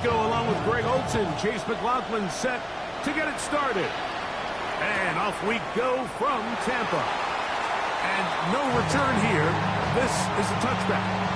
Tirico along with Greg Olson. Chase McLaughlin set to get it started. And off we go from Tampa. And no return here. This is a touchback.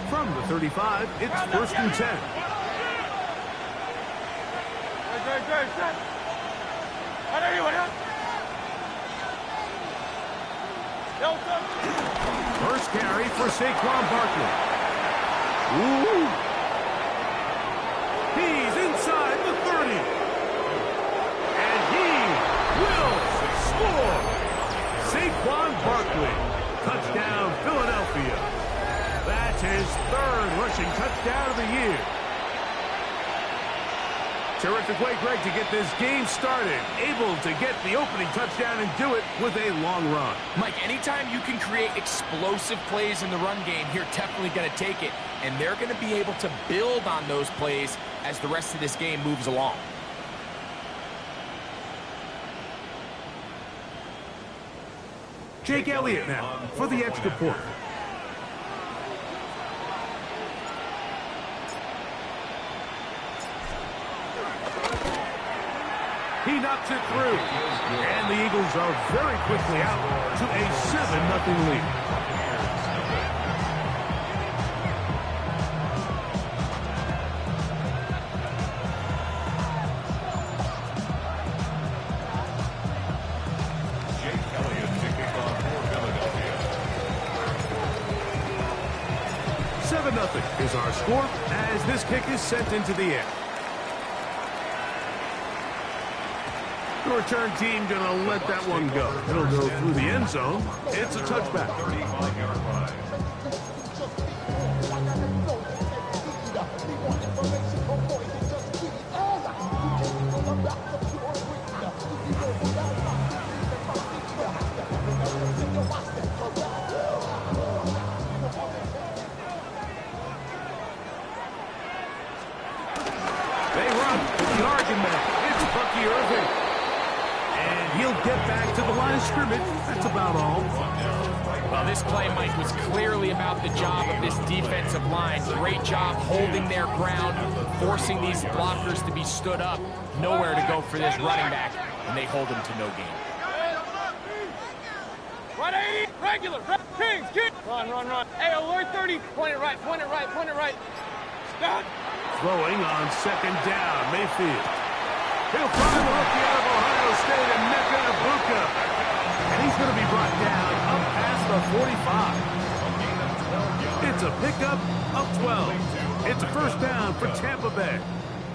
From the 35, it's 1st and 10. First carry for Saquon Barkley. Ooh. He's inside the 30. And he will score. Saquon Barkley. Touchdown, Philadelphia. That's his 3rd rushing touchdown of the year. Terrific way, Greg, to get this game started. Able to get the opening touchdown and do it with a long run. Mike, anytime you can create explosive plays in the run game, you're definitely going to take it. And they're going to be able to build on those plays as the rest of this game moves along. Jake Elliott now for the extra point. He knocks it through. And the Eagles are very quickly out to a 7-0 lead. Jake Elliott kicking off for Philadelphia. 7-0 is our score as this kick is sent into the air. The return team going to let that one go. It'll go through the end zone. It's a touchback. 35-yard line. They run the argument. It's Bucky Irving. He'll get back to the line of scrimmage. That's about all. Well, this play, Mike, was clearly about the job of this defensive line. Great job holding their ground, forcing these blockers to be stood up. Nowhere to go for this running back, and they hold him to no gain. 180, regular, Kings, kick. Run. Hey, alert 30, point it right. Stop. Throwing on 2nd down, Mayfield. He'll find the rookie out of Ohio State, and Emeka Egbuka. And he's going to be brought down up past the 45. It's a pickup of 12. It's a 1st down for Tampa Bay.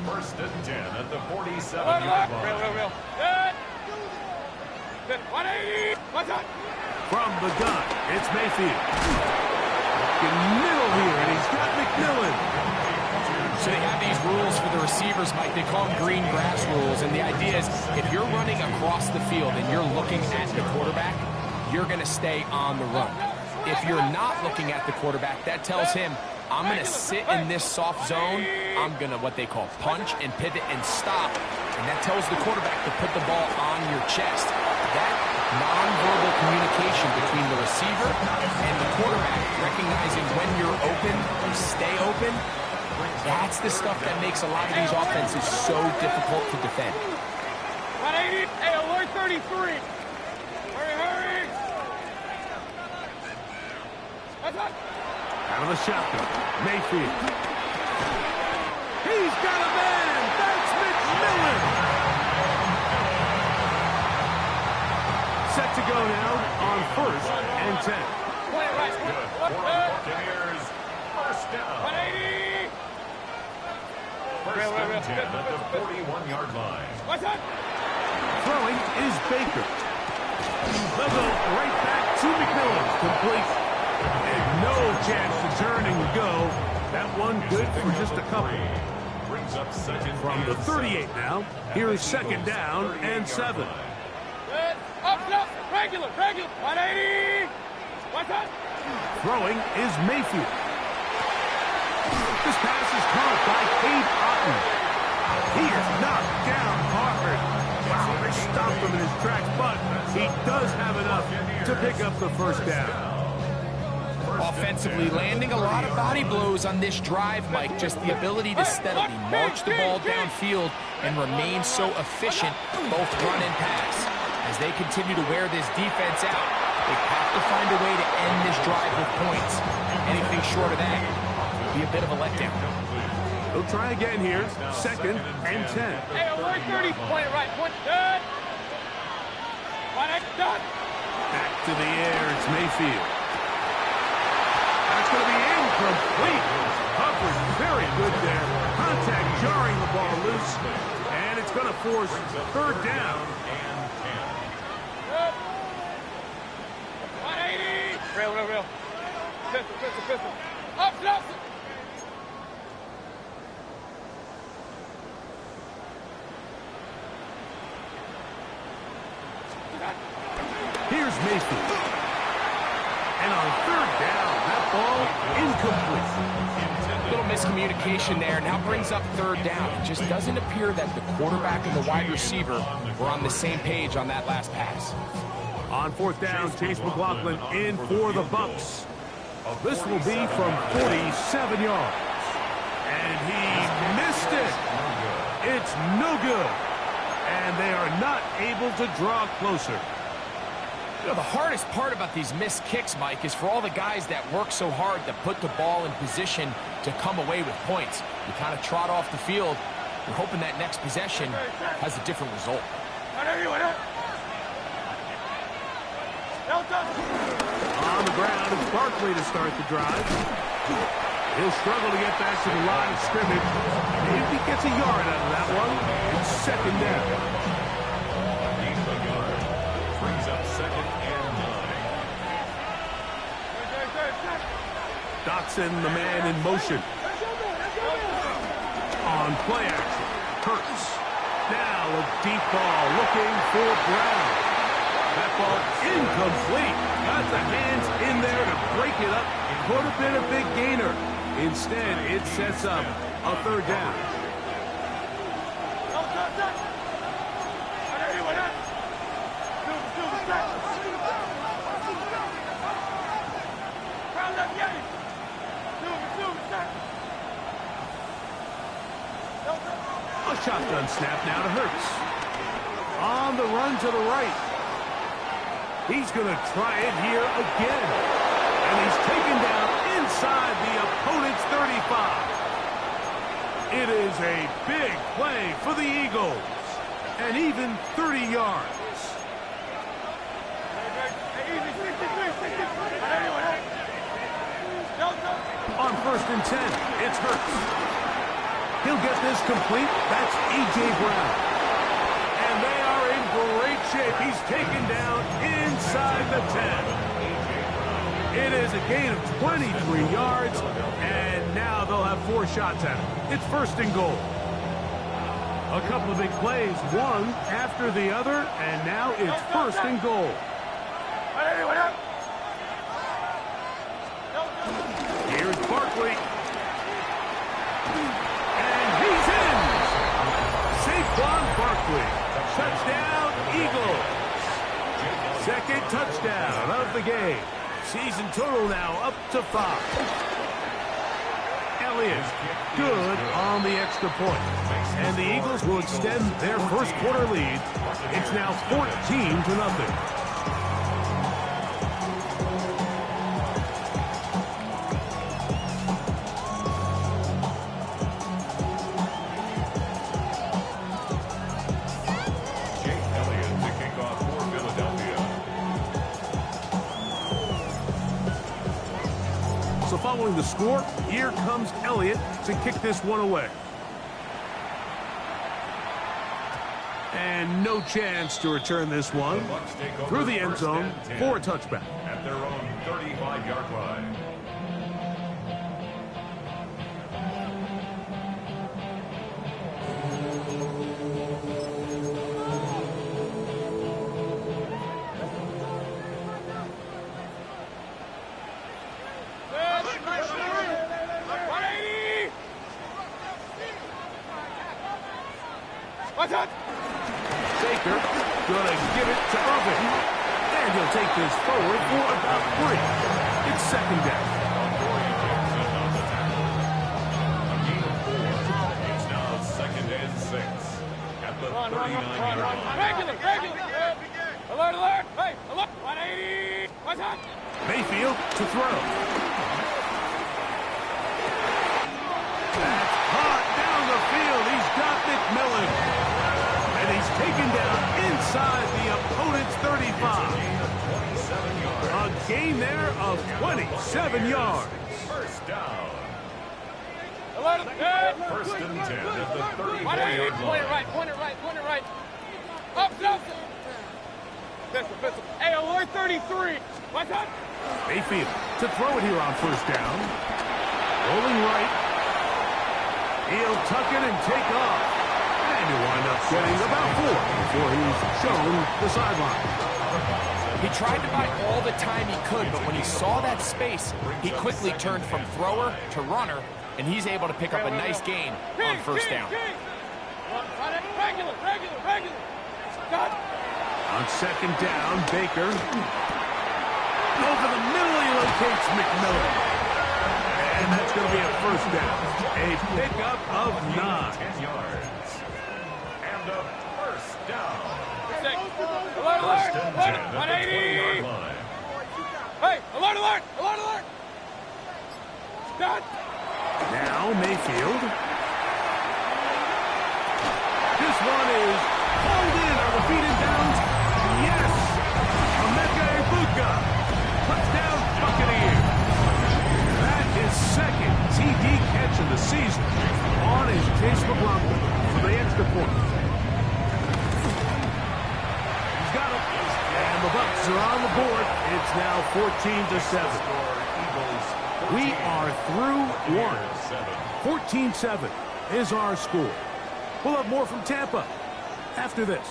1st and 10 at the 47-yard line. Real. Good. 180. What's up? From the gun, it's Mayfield. In middle here, and he's got McMillan. So they have these rules for the receivers, Mike. They call them green grass rules. And the idea is if you're running across the field and you're looking at the quarterback, you're going to stay on the run. If you're not looking at the quarterback, that tells him, I'm going to sit in this soft zone. I'm going to, what they call, punch and pivot and stop. And that tells the quarterback to put the ball on your chest. That nonverbal communication between the receiver and the quarterback, recognizing when you're open, you stay open, that's the stuff that makes a lot of these offenses so difficult to defend. 180. Hey, alert 33. Hurry. What's up? Out of the shotgun, Mayfield. He's got a man. That's McMillan. Set to go now on 1st and 10. Play it right. Good for the Buccaneers. 1st down. 180. 1st and 10 at the 41-yard line. What's up? Throwing is Baker. They'll go right back to McMillan. Complete. And no chance to turn and go. That one good for just a couple. Brings up 2nd From the 38 now, here's 2nd down and 7. Good. Up, regular. 180. What's up? Throwing is Mayfield. This pass is caught by Cade Otton. He is knocked down hard. Wow, they stopped him in his tracks, but he does have enough to pick up the first down. Offensively, landing a lot of body blows on this drive, Mike. Just the ability to steadily march the ball downfield and remain so efficient, both run and pass. As they continue to wear this defense out, they have to find a way to end this drive with points. Anything short of that would be a bit of a letdown. They'll try again here. 2nd and 10. Hey, alert 30. Point it right. Point good. Right, done. Back to the air. It's Mayfield. That's going to be incomplete. Coverage very good there. Contact jarring the ball loose. And it's going to force 3rd down. 180. Real. Pistol. Up. Here's Mayfield. And on 3rd down, that ball incomplete. A little miscommunication there. Now brings up 3rd down. It just doesn't appear that the quarterback and the wide receiver were on the same page on that last pass. On 4th down, Chase McLaughlin in for the Bucks. This will be from 47 yards. And he missed it. It's no good. And they are not able to draw closer. You know, the hardest part about these missed kicks, Mike, is for all the guys that work so hard to put the ball in position to come away with points. You kind of trot off the field. You're hoping that next possession has a different result. On the ground, it's Barkley to start the drive. He'll struggle to get back to the line of scrimmage. If he gets a yard out of that one, it's 2nd down. Brings up 2nd and 9. Dotson, the man in motion. On play action, Hurts. Now a deep ball looking for Brown. That ball incomplete. Got the hands in there to break it up. Could have been a big gainer. Instead, it sets up a 3rd down. A shotgun snap now to Hurts. On the run to the right. He's going to try it here again. And he's taken down inside the opponent's 35. It is a big play for the Eagles. And even 30 yards. On 1st and 10, it's Hurts. He'll get this complete. That's A.J. Brown. And they are in great shape. He's taken down inside the 10. It is a gain of 23 yards, and now they'll have 4 shots at it. It's 1st and goal. A couple of big plays, one after the other, and now it's 1st and goal. Here's Barkley. And he's in! Saquon Barkley. Touchdown, Eagles. 2nd touchdown of the game. Season total now up to 5. Elliott, good on the extra point. And the Eagles will extend their 1st quarter lead. It's now 14-0. Following the score, here comes Elliott to kick this one away. And no chance to return this one through the end zone for a touchback. At their own 35-yard line. Watch out! Baker gonna give it to Irvin. And he'll take this forward for about 3. It's second down. It's now second and 6 at the 39-yard line. Regular! Alert, alert! Hey, alert! 180! Watch out! Mayfield to throw. That's hot down the field. He's got McMillan. And he's taken down inside the opponent's 35. A gain there of 27 yards. First down. Alert! First and 10 at the 34-yard 180! line. Point it right! Up! Pistol! Hey, alert 33! Watch out! Mayfield to throw it here on first down. Rolling right. He'll tuck it and take off. And he'll wind up getting about 4 before he's shown the sideline. He tried to buy all the time he could, but when he saw that space, he quickly turned from thrower to runner, and he's able to pick up a nice gain on first down. Regular! Stop! On second down, Baker. Over the middle, he locates McMillan. And that's going to be a first down. A pickup of 9. 10 yards. And a first down. Alert! First and 10 at the 180! 20-yard line. Hey, alert! Stop! Now Mayfield. This one is hauled in on the feet and downs. Yes! Emeka Egbuka. Touchdown Buccaneers. That is second TD catch of the season on his Chase McLaughlin for the extra point. He's got it. And the Bucs are on the board. It's now 14-7. We are through one. 14-7 is our score. We'll have more from Tampa after this.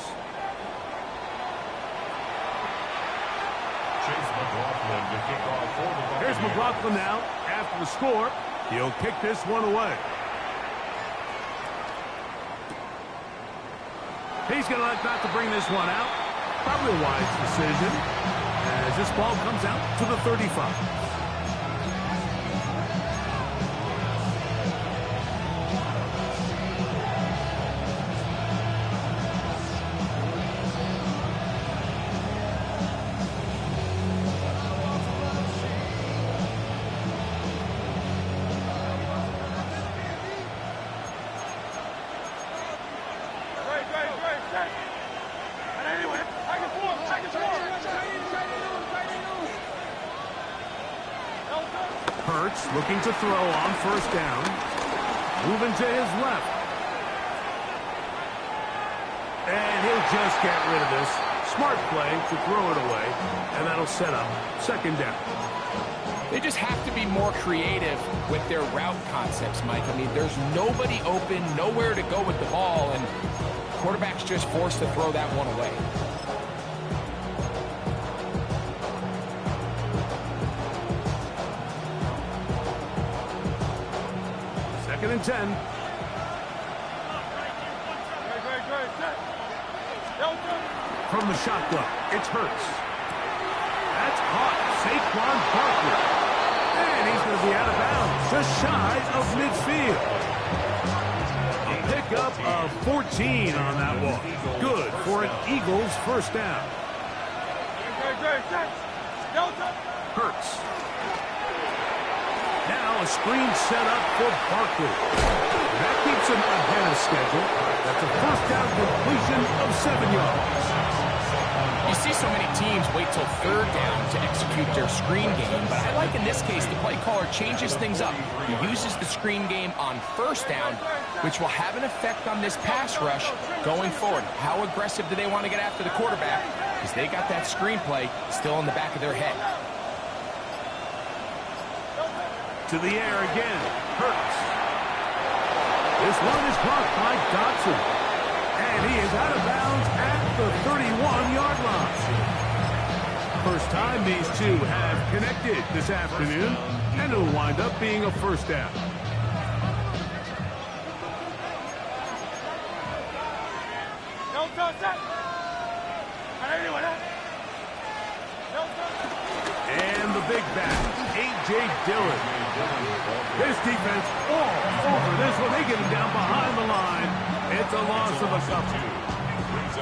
Chase McLaughlin to kick off for the Buccaneers. Here's McLaughlin now after the score. He'll kick this one away. He's going to elect not to bring this one out. Probably a wise decision as this ball comes out to the 35. Hurts looking to throw on first down. Moving to his left. And he'll just get rid of this. Smart play to throw it away. And that'll set up second down. They just have to be more creative with their route concepts, Mike. I mean, there's nobody open, nowhere to go with the ball, and quarterback's just forced to throw that one away. Second and 10. From the shotgun, it's Hurts. That's caught. Saquon Barkley. And he's going to be out of bounds, just shy of midfield. A pickup of 14 on that walk. Good for an Eagles first down. Hurts. Now a screen set up for Barkley. That keeps him ahead of schedule. That's a first down completion of 7 yards. You see so many teams wait till third down to execute their screen game, but I like in this case the play caller changes things up. He uses the screen game on first down, which will have an effect on this pass rush going forward. How aggressive do they want to get after the quarterback? Because they got that screen play still in the back of their head. To the air again. Hurts. This one is blocked by Dotson. And he is out of bounds at the 31-yard line. First time these two have connected this afternoon, and it'll wind up being a first down. And the big back, A.J. Dillon. This defense all over this one. They get him down behind the line. It's a loss of a couple.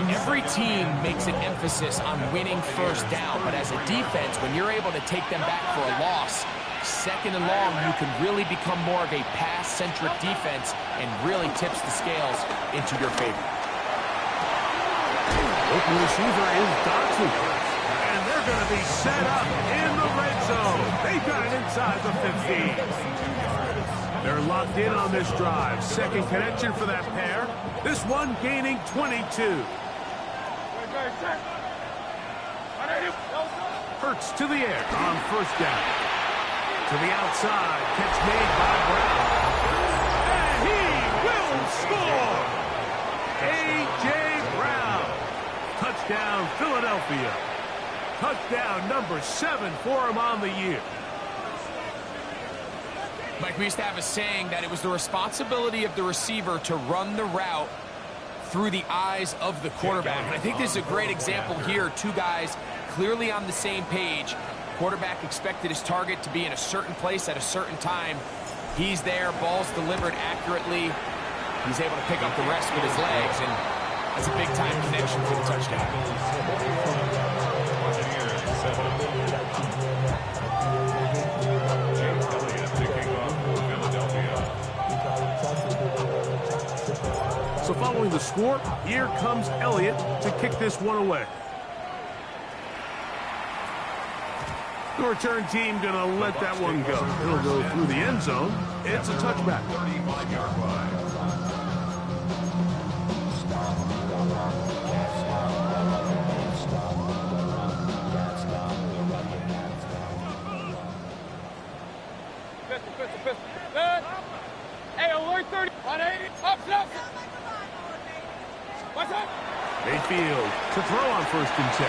Every team makes an emphasis on winning first down, but as a defense, when you're able to take them back for a loss, second and long, you can really become more of a pass-centric defense and really tips the scales into your favor. Open receiver is Dotson. And they're going to be set up in the red zone. They got it inside the 15. They're locked in on this drive. Second connection for that pair. This one gaining 22. Hurts to the air on first down. To the outside. Catch made by Brown. And he will score! A.J. Brown. Touchdown, Philadelphia. Touchdown number 7 for him on the year. Mike, we used to have a saying that it was the responsibility of the receiver to run the route through the eyes of the quarterback. And I think this is a great example here. Two guys clearly on the same page. Quarterback expected his target to be in a certain place at a certain time. He's there, ball's delivered accurately. He's able to pick up the rest with his legs, and that's a big-time connection for the touchdown. So following the score, here comes Elliott to kick this one away. The return team going to let that one go. It'll go through the end zone. It's a touchback. 35-yard line. Hey, alert 30. 180. Up. What's up? Mayfield to throw on first and 10.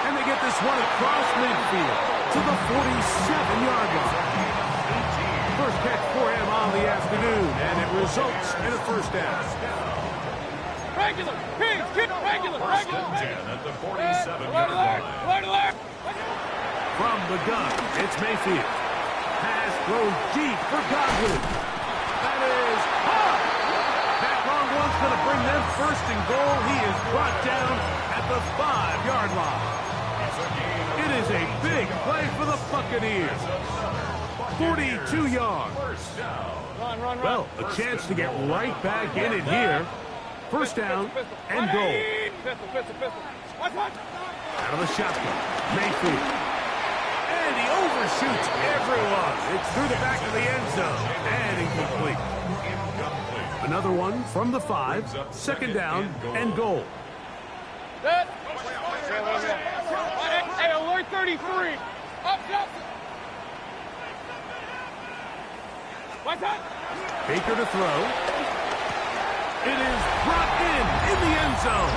And they get this one across midfield to the 47-yard line. First catch for him on the afternoon, and it results in a first down. Regular. Pigs, get regular. First and 10 at the 47-yard line. Alert. From the gun, it's Mayfield. Pass throws deep for Godwin. That is hot. That long one's going to bring them first and goal. He is brought down at the 5-yard line. It is a big play for the Buccaneers. 42 yards. Run. Well, a chance to get right back in it here. First down and goal. Pistol. What's up? Out of the shotgun, Mayfield. And he overshoots everyone. It's through the back of the end zone. And incomplete. Another one from the 5. Second down and goal. Hey, alert 33. Up. What's up? Baker to throw. It is brought in the end zone.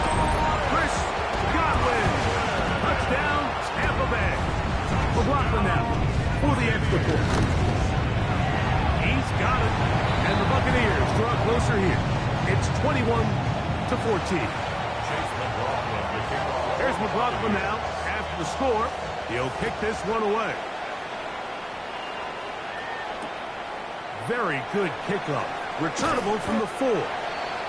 Chris Godwin. Touchdown, Tampa Bay. McLaughlin now for the extra point. He's got it. And the Buccaneers draw closer here. It's 21-14. Here's McLaughlin now. After the score, he'll kick this one away. Very good kickoff. Returnable from the 4.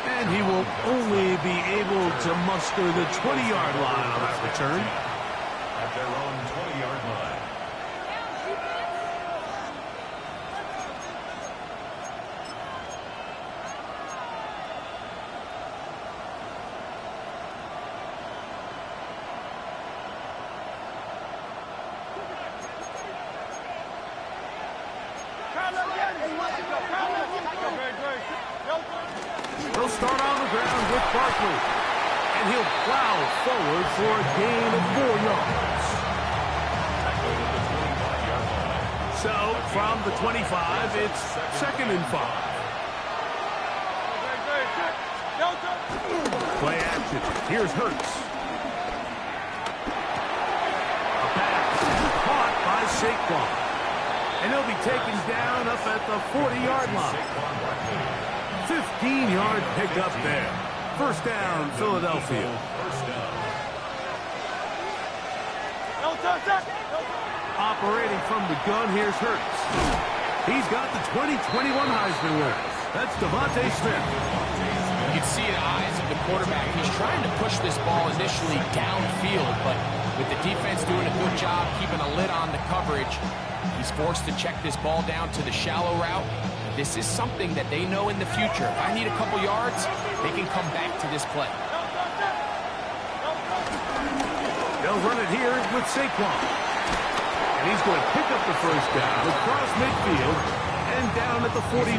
And he will only be able to muster the 20-yard line on that return. At their own 20-yard line. He'll start on the ground with Barkley. And he'll plow forward for a gain of 4 yards. So, from the 25, it's second and 5. Play action. Here's Hurts. A pass caught by Saquon. And he'll be taken down up at the 40-yard line. 15-yard pickup there. First down, Philadelphia. Operating from the gun, here's Hurts. He's got the 2021 Heisman winner. That's Devontae Smith. You can see the eyes of the quarterback. He's trying to push this ball initially downfield, but with the defense doing a good job keeping a lid on the coverage, he's forced to check this ball down to the shallow route. This is something that they know in the future. If I need a couple yards, they can come back to this play. They'll run it here with Saquon. And he's going to pick up the first down across midfield and down at the 49.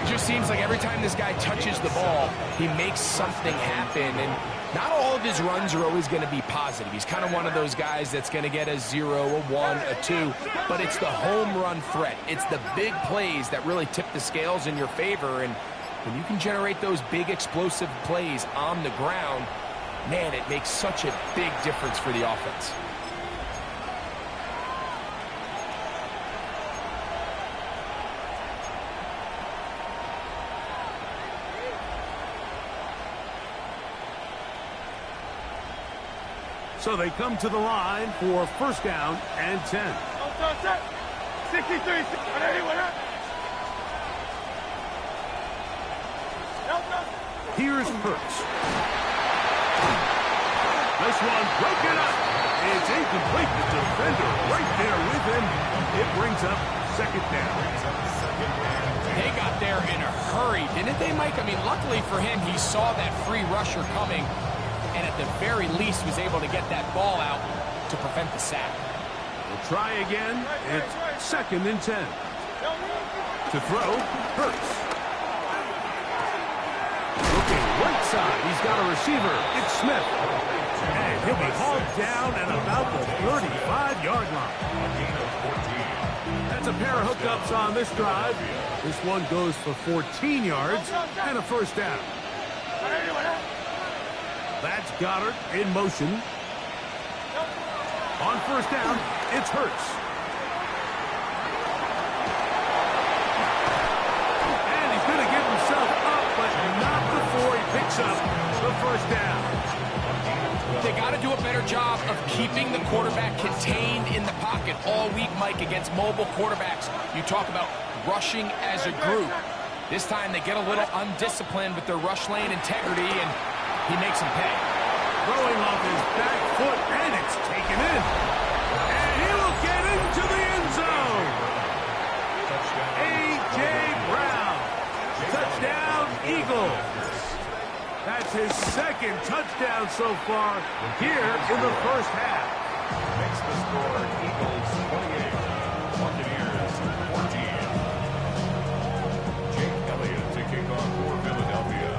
It just seems like every time this guy touches the ball, he makes something happen. And not all of his runs are always going to be positive. He's kind of one of those guys that's going to get a 0, a 1, a 2. But it's the home run threat. It's the big plays that really tip the scales in your favor. And when you can generate those big explosive plays on the ground, man, it makes such a big difference for the offense. So they come to the line for first down and 10. 63. Here's Hurts. This one broken up. It's incomplete. The defender right there with him. It brings up second down. They got there in a hurry, didn't they, Mike? I mean, luckily for him, he saw that free rusher coming, and at the very least was able to get that ball out to prevent the sack. We'll try again. It's second and 10. To throw, Hurts. Looking right side. He's got a receiver. It's Smith. And he'll be hauled down at about the 35-yard line. That's a pair of hookups on this drive. This one goes for 14 yards and a first down. That's Goddard in motion. On first down, it's Hurts. And he's going to give himself up, but not before he picks up the first down. They got to do a better job of keeping the quarterback contained in the pocket all week, Mike, against mobile quarterbacks. You talk about rushing as a group. This time they get a little undisciplined with their rush lane integrity, and he makes them pay. Throwing off his back foot, and it's taken in. And he will get into the end zone. A.J. Brown. Touchdown, Eagles. That's his second touchdown so far here in the first half. Makes the score Eagles 28, Buccaneers 14. Jake Elliott to kick off for Philadelphia.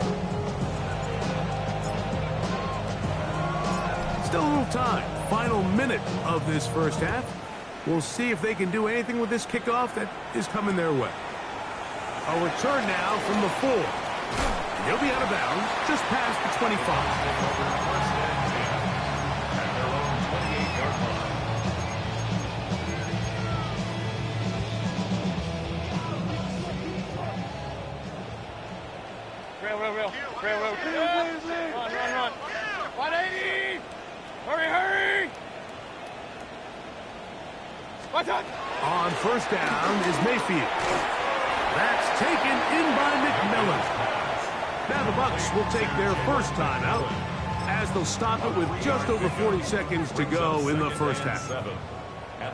Still a little time. Final minute of this first half. We'll see if they can do anything with this kickoff that is coming their way. A return now from the 4. He'll be out of bounds just past the 25. First and 10 at their own 28-yard line. Rail. Run. 180. Hurry. Watch out. On first down is Mayfield. That's taken in by McMillan. Now the Bucs will take their first timeout as they'll stop it with just over 40 seconds to go in the first half.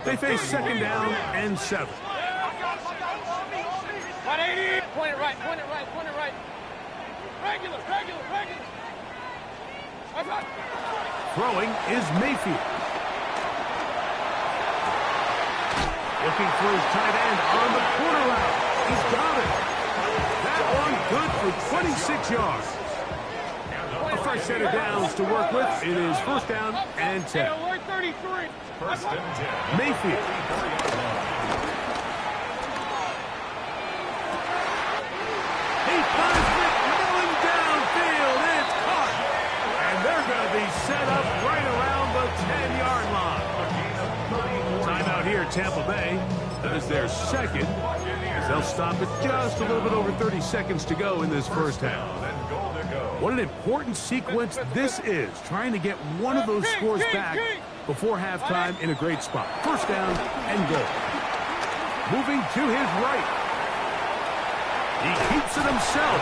They face second down and 7. 180. Point it right. Regular. Watch out. Throwing is Mayfield. Looking for his tight end on the corner route. He's got it. That one good for 26 yards. A fresh set of downs to work with. It is first down and 10. Alert 33. First and 10. Mayfield. He finds McMillan downfield. It's caught. And they're going to be set up right around the 10-yard line. Timeout here, Tampa Bay. That is their second. as they'll stop it just a little bit over 30 seconds to go in this first half. And goal to go. What an important sequence this is, trying to get one of those scores back before halftime in a great spot. First down and goal. Moving to his right. He keeps it himself.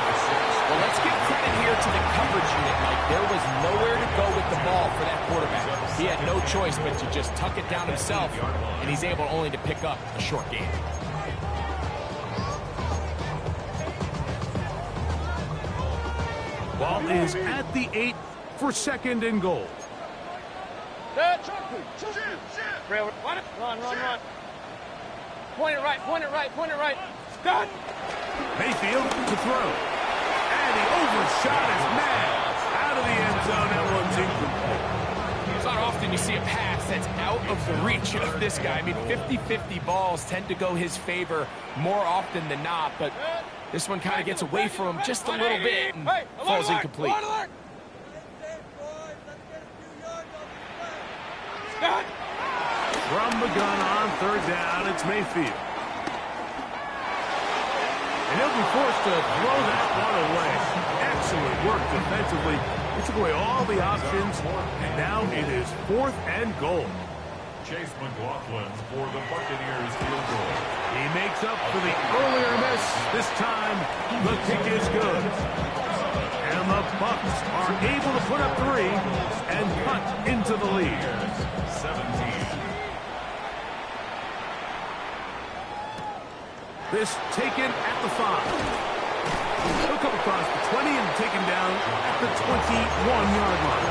Well, let's give credit here to the coverage unit, Mike. There was nowhere to go with the ball for that quarterback. He had no choice but to just tuck it down himself, and he's able only to pick up a short gain. Ball is at the 8 for second and goal. Run. Point it right. Start. Mayfield to throw. And he overshot his man. Out of the end zone, that one's incomplete. It's not often you see a pass that's out of the reach of this guy. I mean, 50-50 balls tend to go his favor more often than not, but this one kind of gets away from him just a little bit and falls incomplete. Start. From the gun on third down, it's Mayfield. And he'll be forced to throw that one away. Excellent work defensively. He took away all the options, and now it is 4th and goal. Chase McLaughlin for the Buccaneers field goal. He makes up for the earlier miss. This time, the kick is good. And the Bucs are able to put up 3 and cut into the lead. 17. This taken at the 5. He'll come across the 20 and taken down at the 21-yard line.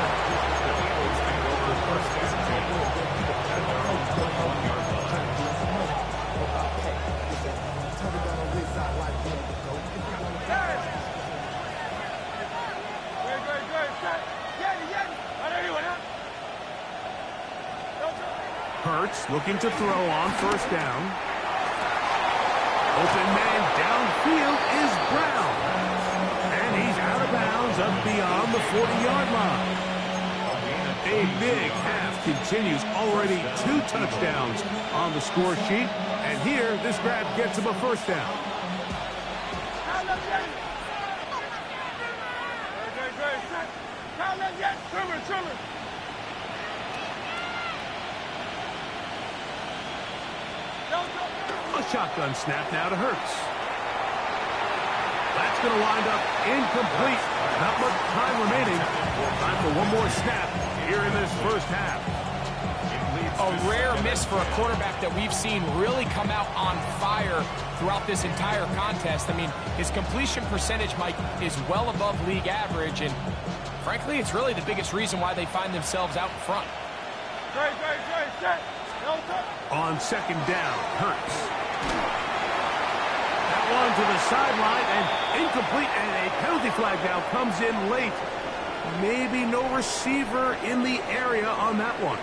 Hurts looking to throw on first down. Open man downfield is Brown. And he's out of bounds up beyond the 40-yard line. A big half continues. Already 2 touchdowns on the score sheet. And here, this grab gets him a first down. A shotgun snap now to Hurts. That's going to wind up incomplete. Not much time remaining. Time for one more snap here in this first half. A rare miss for a quarterback that we've seen really come out on fire throughout this entire contest. I mean, his completion percentage, Mike, is well above league average, and frankly, it's really the biggest reason why they find themselves out in front. On second down, Hurts. That one to the sideline and incomplete, and a penalty flag now comes in late. Maybe no receiver in the area on that one.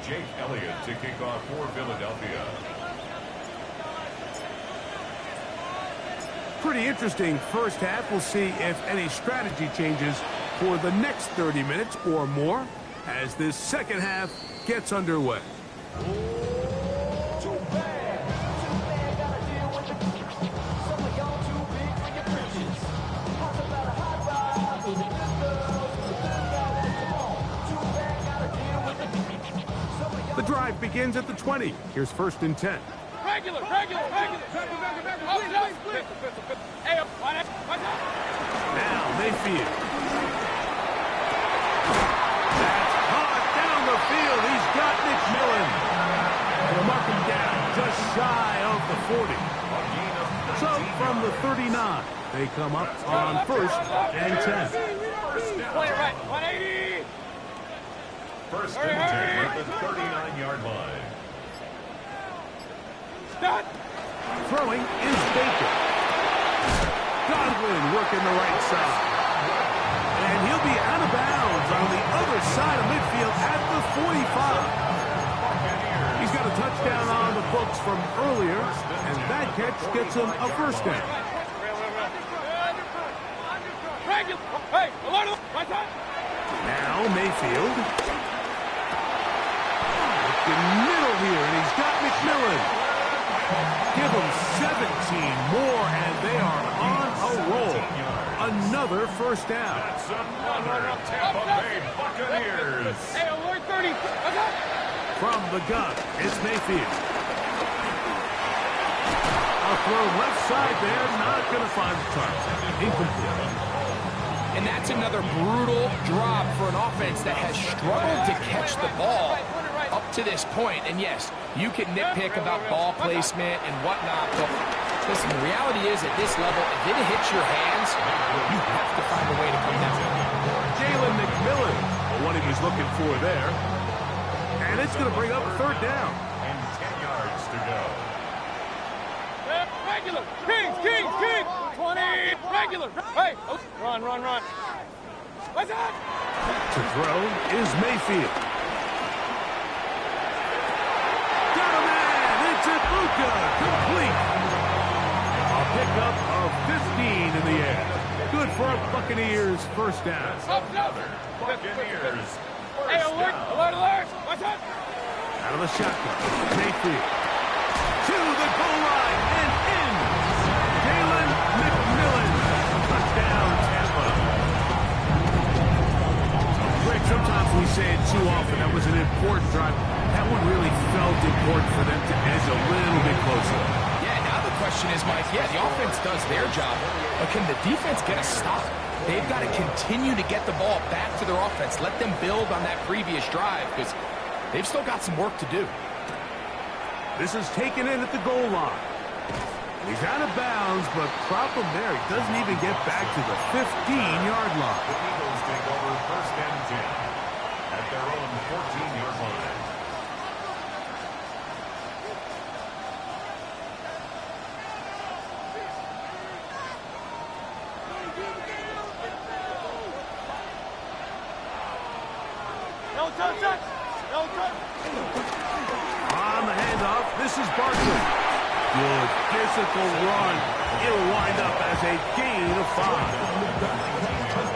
Jake Elliott to kick off for Philadelphia. Pretty interesting first half. We'll see if any strategy changes for the next 30 minutes or more as this second half gets underway. The drive begins at the 20. Here's 1st and 10. Regular. Now Mayfield. That's caught down the field. He's got Nick Millen. They'll mark him down just shy of the 40. So from the 39, they come up on 1st and 10. Play right. 180. First and 10 at the 39-yard line. Start. Throwing is Baker. Godwin working the right side. And he'll be out of bounds on the other side of midfield at the 45. He's got a touchdown on the books from earlier, and that catch gets him a first down. Hey, alert, my time. Now Mayfield. Looking middle here, and he's got McMillan. Give them 17 more, and they are on a roll. Another first down. That's another Tampa Bay Buccaneers. Hey, alert 30. From the gun, it's Mayfield. A throw left side there, not going to find the target. Incomplete. And that's another brutal drop for an offense that has struggled to catch the ball up to this point. And yes, you can nitpick about ball placement and whatnot, but listen, the reality is at this level, if it hits your hands, you have to find a way to come down. Jalen McMillan, what he was looking for there. And it's going to bring up third down. And 10 yards to go. Regular. Kings. 20. Regular. Hey, run. What's that? To throw is Mayfield. Got a man. It's Ibuka. Complete. A pickup of 15 in the air. Good for a Buccaneers first down. Another Buccaneers. Hey, alert. What's that? Out of the shotgun. Mayfield. To the goal line and in. Jalen McMillan. Touchdown, Tampa. Greg, sometimes we say it too often. That was an important drive. That one really felt important for them to edge a little bit closer. Yeah, now the question is, Mike, the offense does their job, but can the defense get a stop? They've got to continue to get the ball back to their offense. Let them build on that previous drive because they've still got some work to do. This is taken in at the goal line. He's out of bounds, but problem there, he doesn't even get back to the 15-yard line. The Eagles take over first and 10 at their own 14-yard line. No touch. On the handoff, this is Barkley. Good physical run. It'll wind up as a gain of 5.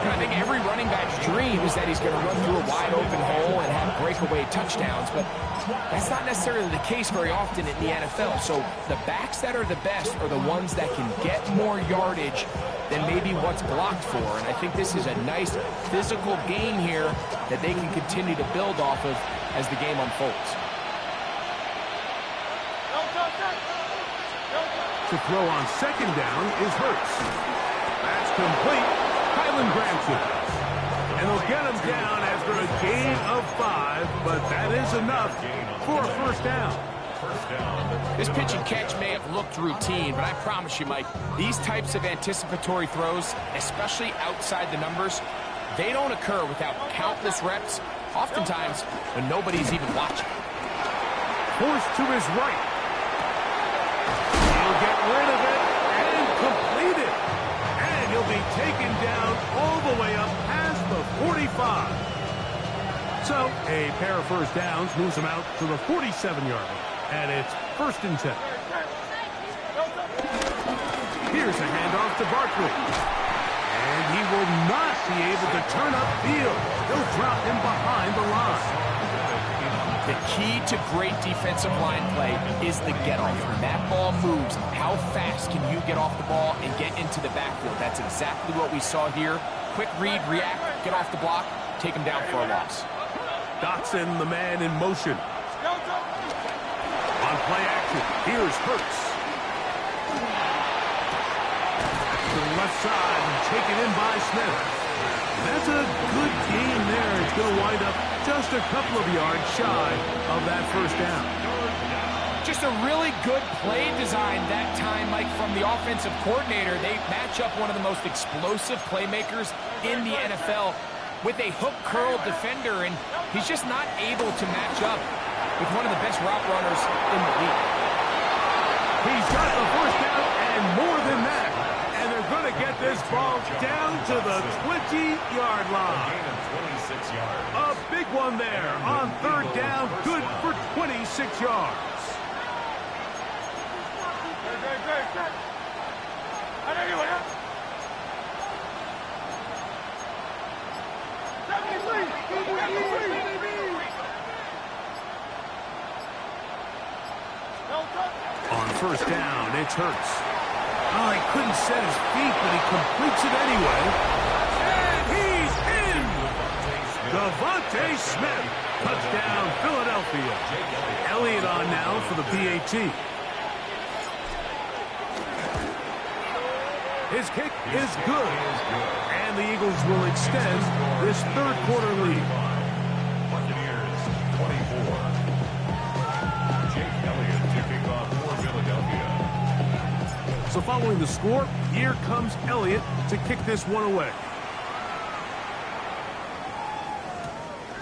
I think every running back's dream is that he's going to run through a wide open hole and have breakaway touchdowns, but that's not necessarily the case very often in the NFL. So the backs that are the best are the ones that can get more yardage than maybe what's blocked for. And I think this is a nice physical gain here that they can continue to build off of as the game unfolds. To throw on second down is Hurts. That's complete. Kylan grabs it. And they'll get him down after a gain of 5, but that is enough for a first down. This pitch and catch may have looked routine, but I promise you, Mike, these types of anticipatory throws, especially outside the numbers, they don't occur without countless reps, oftentimes when nobody's even watching. Forced to his right. He'll get rid of it and complete it. And he'll be taken down all the way up past the 45. So a pair of first downs moves him out to the 47-yard line. And it's first and 10. Here's a handoff to Barkley. And he will not be able to turn upfield. They'll drop him behind the line. The key to great defensive line play is the get-off. When that ball moves, how fast can you get off the ball and get into the backfield? That's exactly what we saw here. Quick read, react, get off the block, take him down for a loss. Dotson, the man in motion. On play action, here's Hurts. To the left side and taken in by Smith. That's a good gain there. It's going to wind up just a couple of yards shy of that first down. Just a really good play design that time, Mike, from the offensive coordinator. They match up one of the most explosive playmakers in the NFL with a hook curl defender, and he's just not able to match up with one of the best route runners in the league. He's got the first down and more than that. And they're going to get this ball down to the 20-yard line. Gain of 26 yards. A big one there on third down. Good for 26 yards. first down. It's Hurts. Oh, he couldn't set his feet, but he completes it anyway. And he's in! Devontae Smith. Touchdown, Philadelphia. Elliott on now for the PAT. His kick is good. And the Eagles will extend this third quarter lead. Buccaneers 24. Jake Elliott to kick off for Philadelphia. So following the score, here comes Elliott to kick this one away.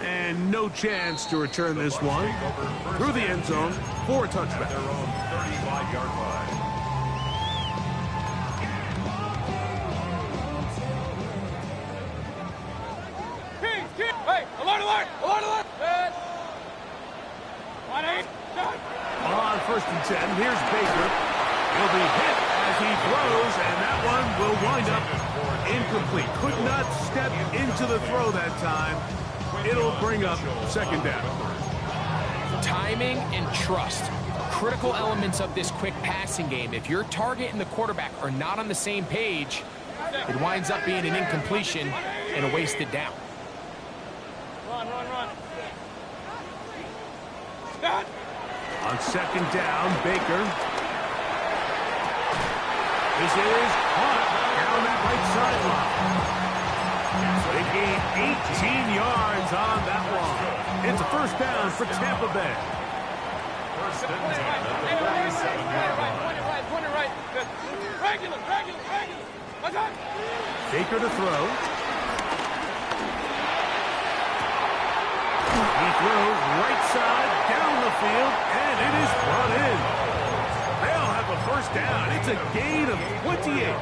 And no chance to return this one through the end zone for a touchback. Their own 35-yard line. Hey, alert! On first and 10, here's Baker. He'll be hit as he throws, and that one will wind up incomplete. Could not step into the throw that time. It'll bring up second down. Timing and trust, critical elements of this quick passing game. If your target and the quarterback are not on the same page, it winds up being an incompletion and a wasted down. Run. Stop. On second down, Baker. This is caught down that right sideline. They gain 18 yards on that one. It's a first down for Tampa Bay. First and 10 at the 37-yard line. Point it right. Regular. What's up? Baker to throw. He throws right side down the field, and it is brought in. They'll have a first down. It's a gain of 28.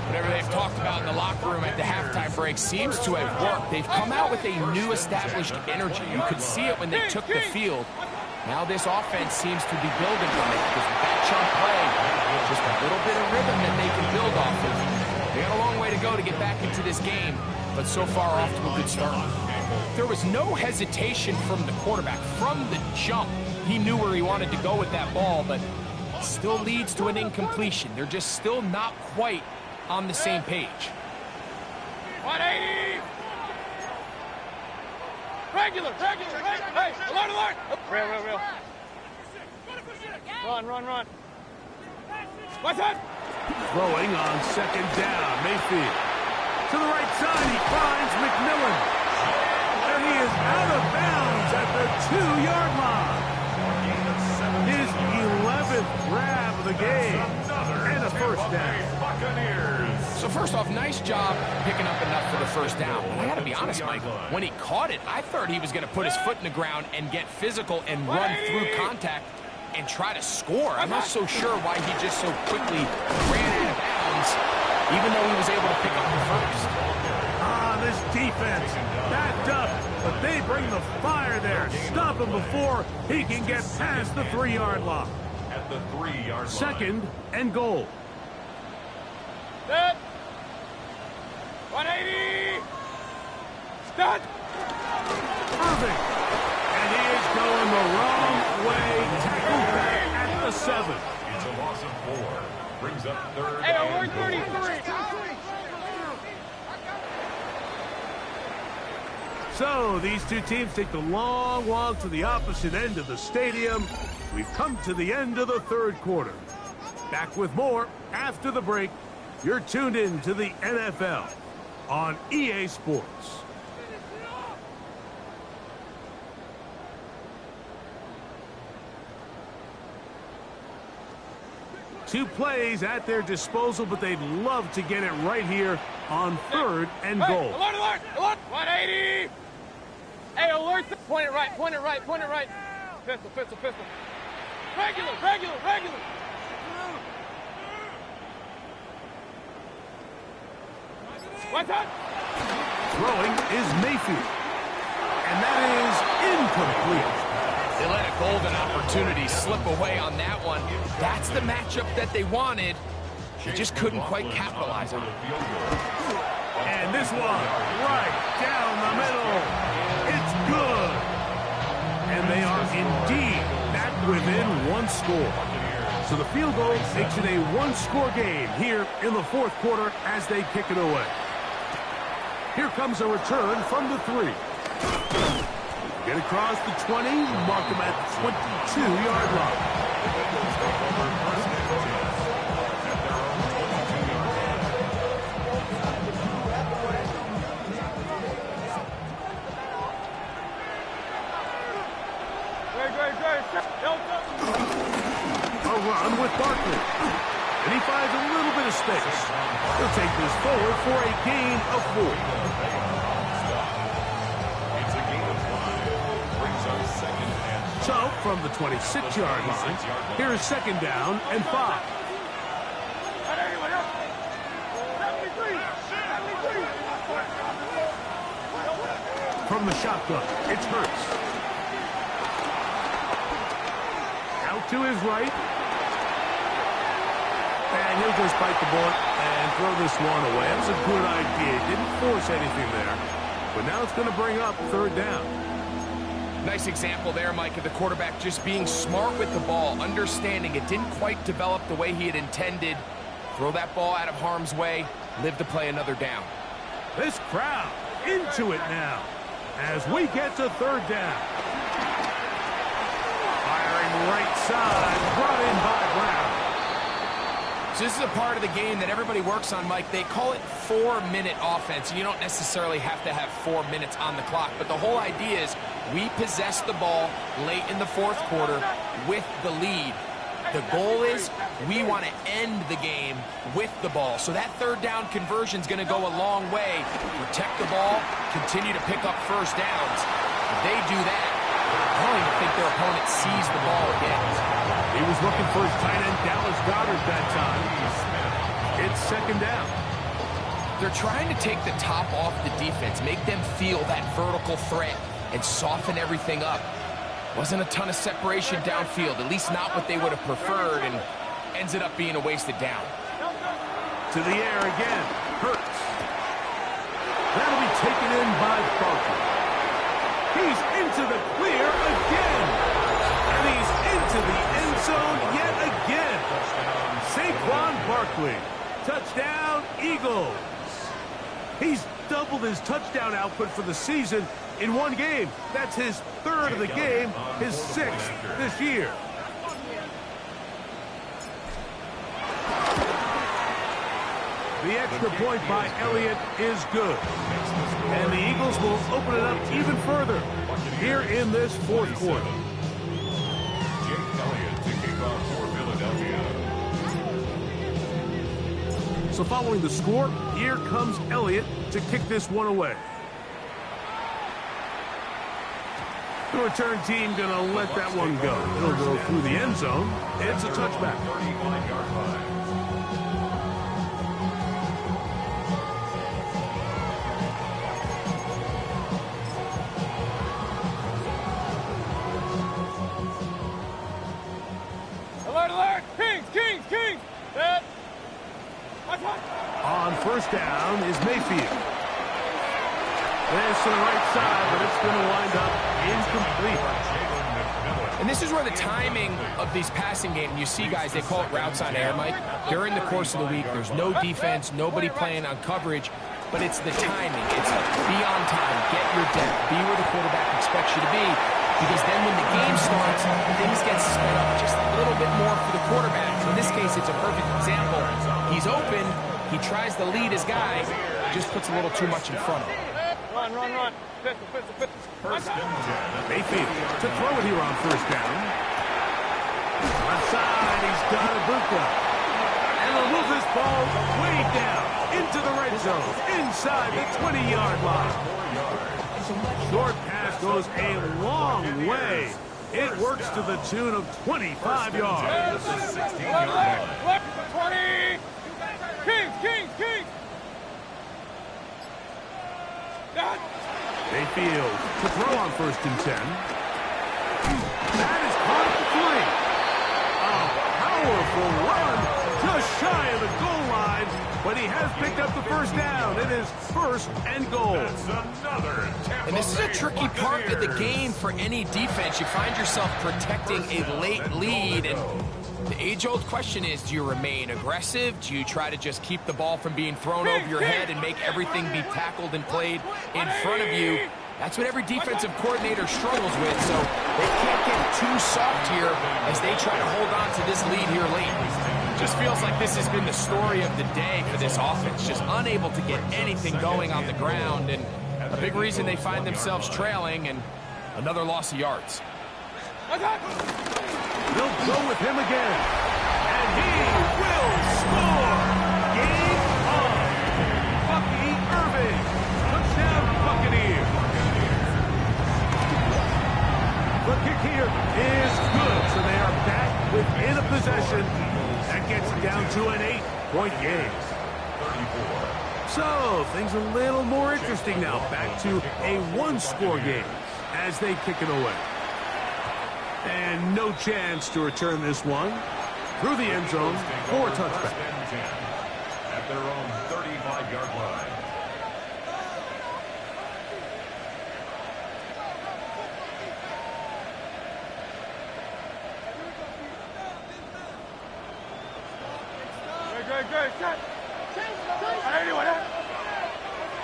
Whatever they've talked about in the locker room at the halftime break seems to have worked. They've come out with a new established energy. You could see it when they took the field. Now this offense seems to be building on it because with that chunk play, just a little bit of rhythm that they can build off of. They got a long way to go to get back into this game, but so far off to a good start. There was no hesitation from the quarterback. From the jump, he knew where he wanted to go with that ball, but it still leads to an incompletion. They're just still not quite on the same page. 180. Regular. Hey, alert. Real. Run. What's that? Throwing on second down, Mayfield. To the right side, he finds McMillan. And he is out of bounds at the 2-yard line. His 11th grab of the game. And a first down. Buccaneers. So first off, nice job picking up enough for the first down. But I got to be honest, Mike, when he caught it, I thought he was going to put his foot in the ground and get physical and run through contact and try to score. I'm not so sure why he just so quickly ran out of bounds, even though he was able to pick up the first. This defense backed up, but they bring the fire there. Stop him before he can get past the 3-yard line. At the 3-yard line. Second and goal. Set. 180. Start. Irving. And he is going the wrong way. Tackled back at the 7. It's a loss of 4. Brings up third. Hey, and we're goal. 33. So these two teams take the long walk to the opposite end of the stadium. We've come to the end of the third quarter. Back with more after the break. You're tuned in to the NFL on EA Sports. Two plays at their disposal, but they'd love to get it right here on third and goal. Alert. 180. Hey, alert. Point it right. Pistol. Regular. What's that? Throwing is Mayfield. And that is incomplete. They let a golden opportunity slip away on that one. That's the matchup that they wanted. They just couldn't quite capitalize on it. And this one, right down the middle. It's good. And they are indeed back within one score. So the field goal makes it a one-score game here in the fourth quarter as they kick it away. Here comes a return from the 3. Get across the 20, mark him at the 22-yard line. A run with Barkley. And he finds a little bit of space. He'll take this forward for a gain of 4. It's a gain of 5. Brings up second and So, from the 26-yard line, here is second down and 5. From the shotgun, it's Hurts. Out to his right. And he'll just bite the bullet and throw this one away. That was a good idea. Didn't force anything there. But now it's going to bring up third down. Nice example there, Mike, of the quarterback just being smart with the ball, understanding it didn't quite develop the way he had intended. Throw that ball out of harm's way, live to play another down. This crowd into it now as we get to third down. Firing right side, brought in by Brown. So this is a part of the game that everybody works on, Mike. They call it 4-minute offense. You don't necessarily have to have 4 minutes on the clock, but the whole idea is we possess the ball late in the fourth quarter with the lead. The goal is we want to end the game with the ball. So that third down conversion is going to go a long way. Protect the ball, continue to pick up first downs. If they do that, I don't even think their opponent sees the ball again. He was looking for his tight end, Dallas Goedert, that time. It's second down. They're trying to take the top off the defense, make them feel that vertical threat, and soften everything up. Wasn't a ton of separation downfield, at least not what they would have preferred, and ends it up being a wasted down. To the air again. Hurts. That'll be taken in by Barkley. He's into the clear again. And he's into the end zone yet again. Saquon Barkley. Touchdown, Eagles. He's doubled his touchdown output for the season in one game. That's his third of the game, his 6th this year. The extra point by Elliott is good. And the Eagles will open it up even further here in this fourth quarter. Jake Elliott to kick off for Philadelphia. So following the score, here comes Elliott to kick this one away. The return team going to let that one go. It'll go through the end zone. It's a touchback. 35-yard line. Alert, alert! Kings, Kings, Kings! Set! On first down is Mayfield. This to the right side, but it's going to wind up incomplete. And this is where the timing of these passing games, you see guys, they call it routes on air, Mike. During the course of the week, there's no defense, nobody playing on coverage, but it's the timing. It's be on time, get your depth, be where the quarterback expects you to be, because then when the game starts, things get sped up just a little bit more for the quarterback. In this case, it's a perfect example. He's open, he tries to lead his guy, just puts a little too much in front of him. Run, run, run. Pistol, pistol, pistol. First and 10. Mayfield to throw it here on first down. Left side, he's got Ibuka. And he'll move this ball way down into the red zone, inside the 20-yard line. Short pass goes a long way. It works to the tune of 25 yards. 16-yard line. Left, 20! Kings, Kings, Kings! Mayfield to throw on first and 10. That is caught at the 3. A powerful run just shy of the goal line, but he has picked up the first down. It is first and goal. That's another Tampa And this is a Bay tricky part of the Buccaneers. game for any defense. You find yourself protecting a late lead, and The age-old question is, do you remain aggressive? Do you try to just keep the ball from being thrown over your head and make everything be tackled and played in front of you? That's what every defensive coordinator struggles with, so they can't get too soft here as they try to hold on to this lead here late. Just feels like this has been the story of the day for this offense, just unable to get anything going on the ground, and a big reason they find themselves trailing and another loss of yards. They'll go with him again, and he will score! Game on! Bucky Irving! Touchdown Buccaneers! The kick here is good, so they are back within a possession. That gets it down to an 8-point game. 34. So, things a little more interesting now. Back to a one-score game as they kick it away. And no chance to return this one through the end zone for a touchback. At their own 35-yard line.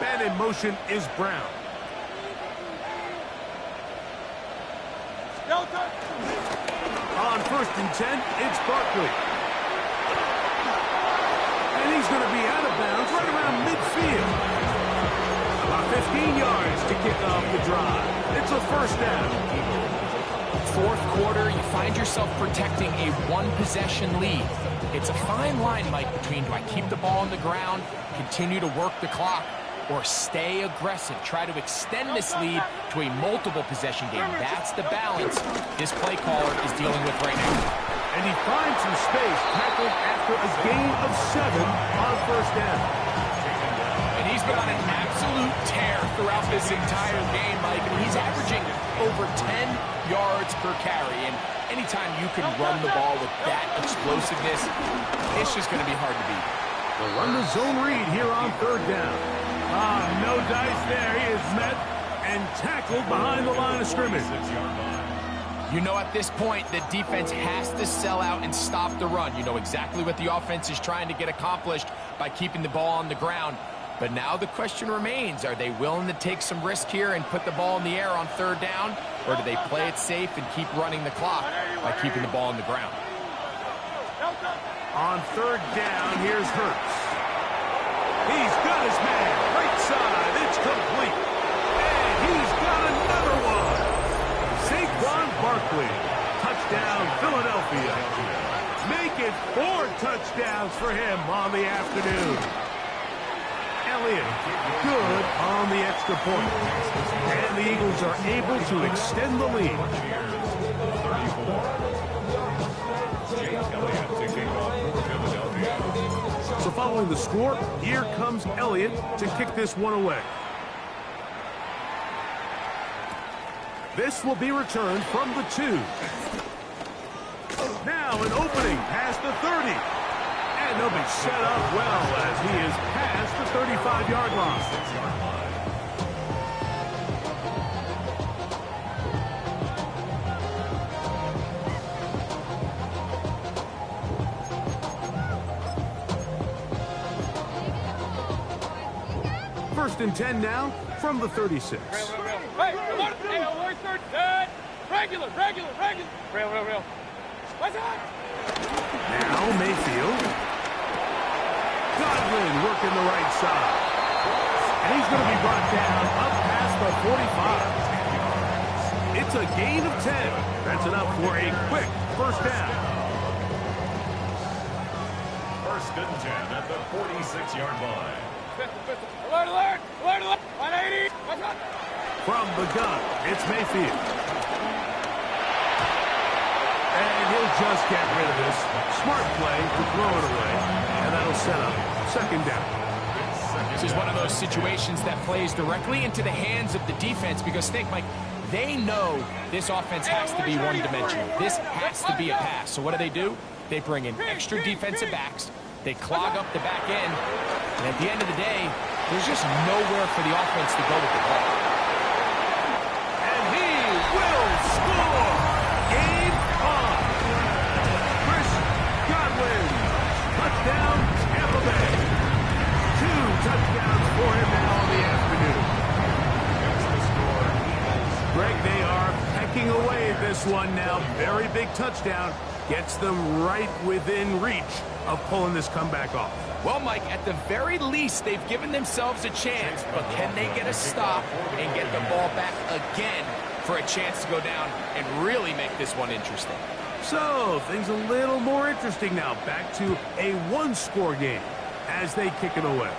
Man in motion is Brown. On 1st and 10, it's Barkley. And he's going to be out of bounds right around midfield. About 15 yards to kick off the drive. It's a first down. Fourth quarter, you find yourself protecting a one-possession lead. It's a fine line, Mike, between do I keep the ball on the ground, continue to work the clock, or stay aggressive, try to extend this lead to a multiple possession game. That's the balance this play caller is dealing with right now. And he finds some space, tackled after a gain of 7 on first down. And he's been on an absolute tear throughout this entire game, Mike. And he's averaging over 10 yards per carry. And anytime you can run the ball with that explosiveness, it's just going to be hard to beat. They'll run the zone read here on 3rd down. No dice there. He is met and tackled behind the line of scrimmage. You know at this point the defense has to sell out and stop the run. You know exactly what the offense is trying to get accomplished by keeping the ball on the ground. But now the question remains, are they willing to take some risk here and put the ball in the air on 3rd down? Or do they play it safe and keep running the clock by keeping the ball on the ground? On 3rd down, here's Hurts. He's got his man. Right side. It's complete. And he's got another one. Saquon Barkley. Touchdown, Philadelphia. Make it 4 touchdowns for him on the afternoon. Elliott, good on the extra point. And the Eagles are able to extend the lead. 34. Jake Elliott taking off for Philadelphia. So following the score, here comes Elliott to kick this one away. This will be returned from the 2. Now an opening past the 30. And they'll be set up well as he is past the 35-yard line. First and 10 now from the 36. Hey, alert 3rd. Regular. Real. What's up? Now Mayfield. Godwin working the right side. And he's going to be brought down up past the 45. It's a gain of 10. That's enough for a quick first down. 1st and 10 at the 46-yard line. Alert. 180. What's up? From the gun, it's Mayfield. And he'll just get rid of this. Smart play to throw it away. And that'll set up 2nd down. This is one of those situations that plays directly into the hands of the defense because think, Mike, they know this offense has to be one-dimensional. This has to be a pass. So what do? They bring in extra defensive backs. They clog up the back end. And at the end of the day, there's just nowhere for the offense to go with the ball. And he will score! Game on! Chris, touchdowns for him now on the afternoon. Greg, they are pecking away at this one now. Very big touchdown. Gets them right within reach of pulling this comeback off. Well, Mike, at the very least, they've given themselves a chance, but can they get a stop and get the ball back again for a chance to go down and really make this one interesting? So, things a little more interesting now. Back to a one-score game as they kick it away.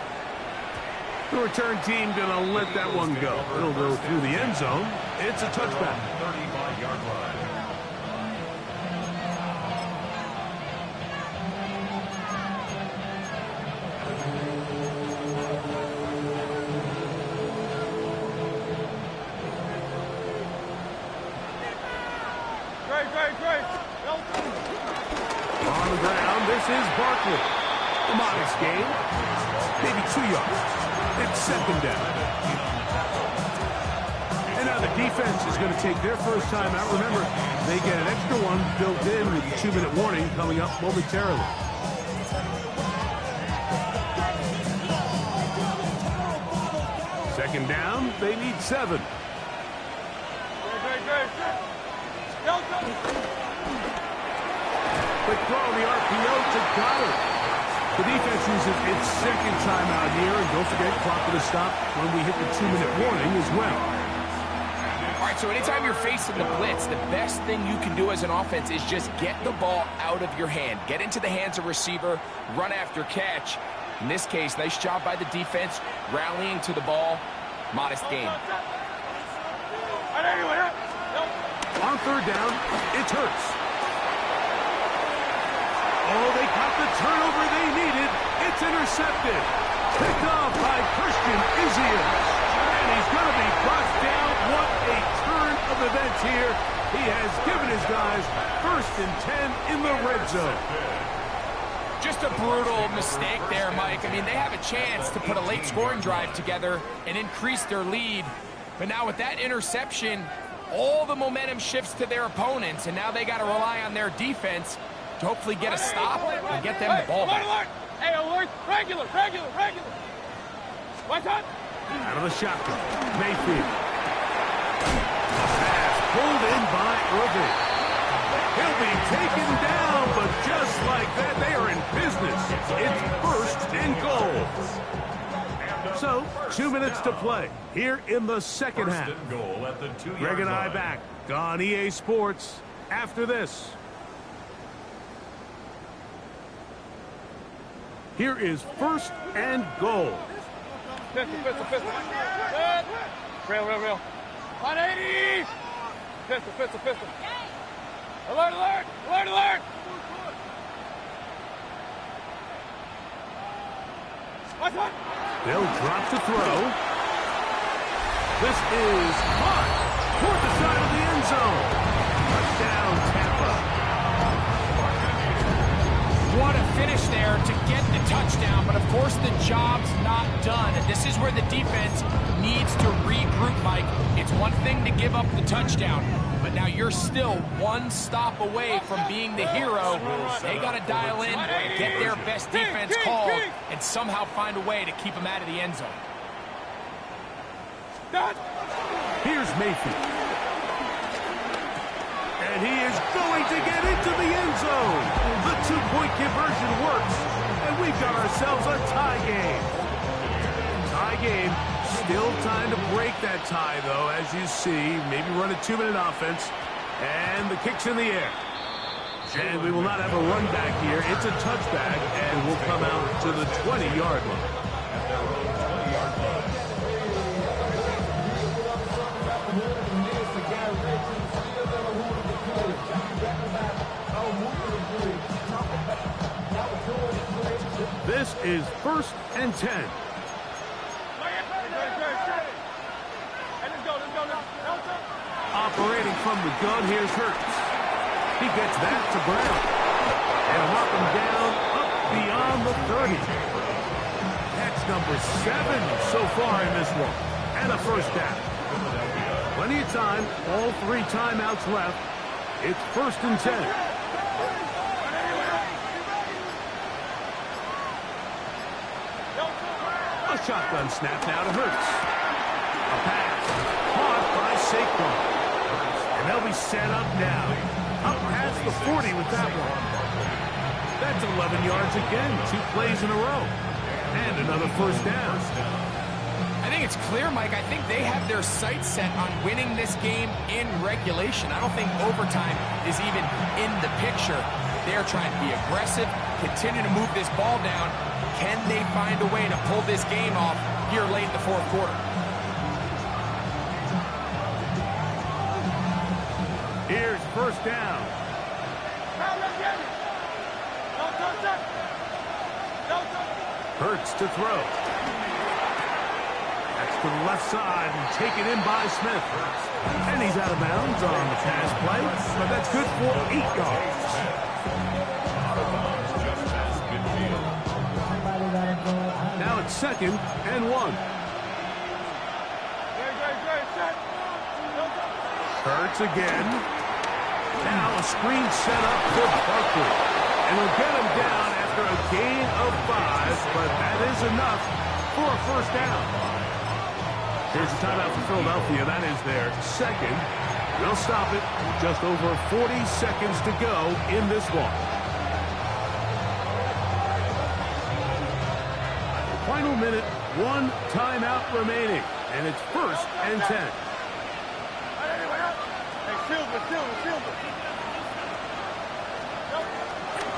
The return team going to let that one go. It'll go through the end zone. It's a touchback. 35-yard line. On the ground, this is Barkley. A modest gain, maybe 2 yards. It's second down. And now the defense is going to take their first time out. Remember, they get an extra one built in with the 2-minute warning coming up momentarily. Second down, they need 7. Quick throw on the RPO to Goddard. The defense uses its second timeout here, and don't forget, clock to stop when we hit the 2-minute warning as well. All right, so anytime you're facing the blitz, the best thing you can do as an offense is just get the ball out of your hand. Get into the hands of receiver, run after catch. In this case, nice job by the defense, rallying to the ball. Modest gain. On third down, it's Hurts. Oh, they caught the turnover they needed. It's intercepted. Picked off by Christian Izzy. And he's going to be brought down. What a turn of events here. He has given his guys 1st and 10 in the red zone. Just a brutal mistake there, Mike. I mean, they have a chance to put a late scoring drive together and increase their lead. But now with that interception, all the momentum shifts to their opponents, and now they got to rely on their defense to hopefully get a stop and get them the ball back. Alert! Hey, alert! Regular! What's up? Out of the shotgun, Mayfield. Pass pulled in by Irving. He'll be taken down, but just like that, they are in business. It's 1st and goal. So, 2 minutes to play here in the second half. Goal at the 2-yard Greg and I line. back on EA Sports after this. Here is 1st and goal. Pistol. Real. 180! Pistol. Alert! What's up? They'll drop to throw. This is caught toward the side of the end zone. Touchdown, Tampa. What a finish there to get the touchdown, but of course the job's not done. And this is where the defense needs to regroup, Mike. It's one thing to give up the touchdown, but now you're still one stop away from being the hero. They got to dial in, get their best defense called, and somehow find a way to keep them out of the end zone. Here's Mayfield. And he is going to get into the end zone. The 2-point conversion works, and we've got ourselves a tie game. Tie game. Still time to break that tie, though, as you see. Maybe run a 2-minute offense. And the kick's in the air. And we will not have a run back here. It's a touchback, and we'll come out to the 20-yard line. This is 1st and 10. Operating from the gun, here's Hurts. He gets that to Brown. And knock him down up beyond the 30. Catch number 7 so far in this one. And a first down. Plenty of time. All 3 timeouts left. It's 1st and 10. A shotgun snap now to Hurts. A pass. Caught by Saquon. And they'll be set up now. Up past the 40 with that one. That's 11 yards again. 2 plays in a row. And another first down. I think it's clear, Mike. I think they have their sights set on winning this game in regulation. I don't think overtime is even in the picture. They're trying to be aggressive, continue to move this ball down. Can they find a way to pull this game off here late in the fourth quarter? Here's first down. Hurts to throw. That's to the left side and taken in by Smith. And he's out of bounds on the pass play, but that's good for 8 yards. Now it's 2nd and 1. Hurts again. Now a screen set up for Barkley. And he'll get him down after a gain of 5, but that is enough for a first down. Here's a timeout for Philadelphia. That is their 2nd. They'll stop it. Just over 40 seconds to go in this one. Final minute, 1 timeout remaining. And it's 1st and 10.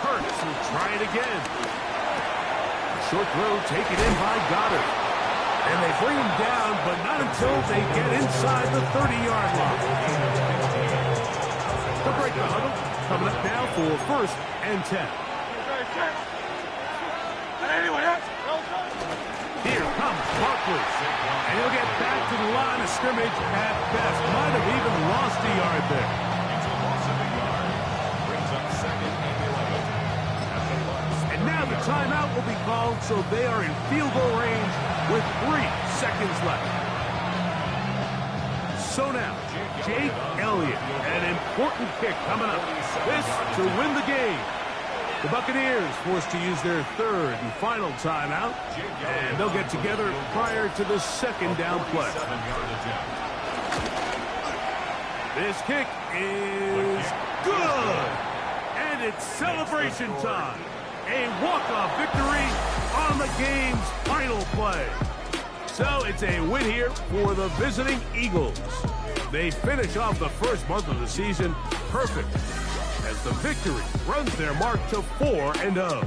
Hurts will try it again. Short throw taken in by Goddard. And they bring him down, but not until they get inside the 30-yard line. To break the huddle, coming up now for 1st and 10. Here comes Barkley. And he'll get back to the line of scrimmage at best. Might have even lost a yard there. And now the timeout will be called, so they are in field goal range with 3 seconds left. So now, Jake Elliott, an important kick coming up. This to win the game. The Buccaneers forced to use their 3rd and final timeout, and they'll get together prior to the 2nd down play. This kick is good, and it's celebration time. A walk-off victory on the game's final play. So it's a win here for the visiting Eagles. They finish off the first month of the season perfect, as the victory runs their mark to 4-0.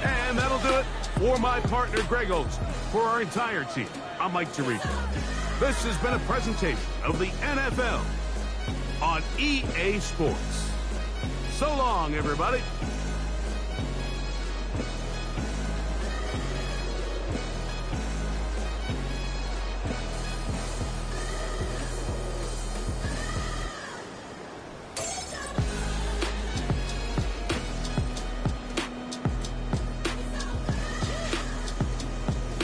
And that'll do it for my partner, Greg Olsen. For our entire team, I'm Mike Tirico. This has been a presentation of the NFL on EA Sports. So long, everybody.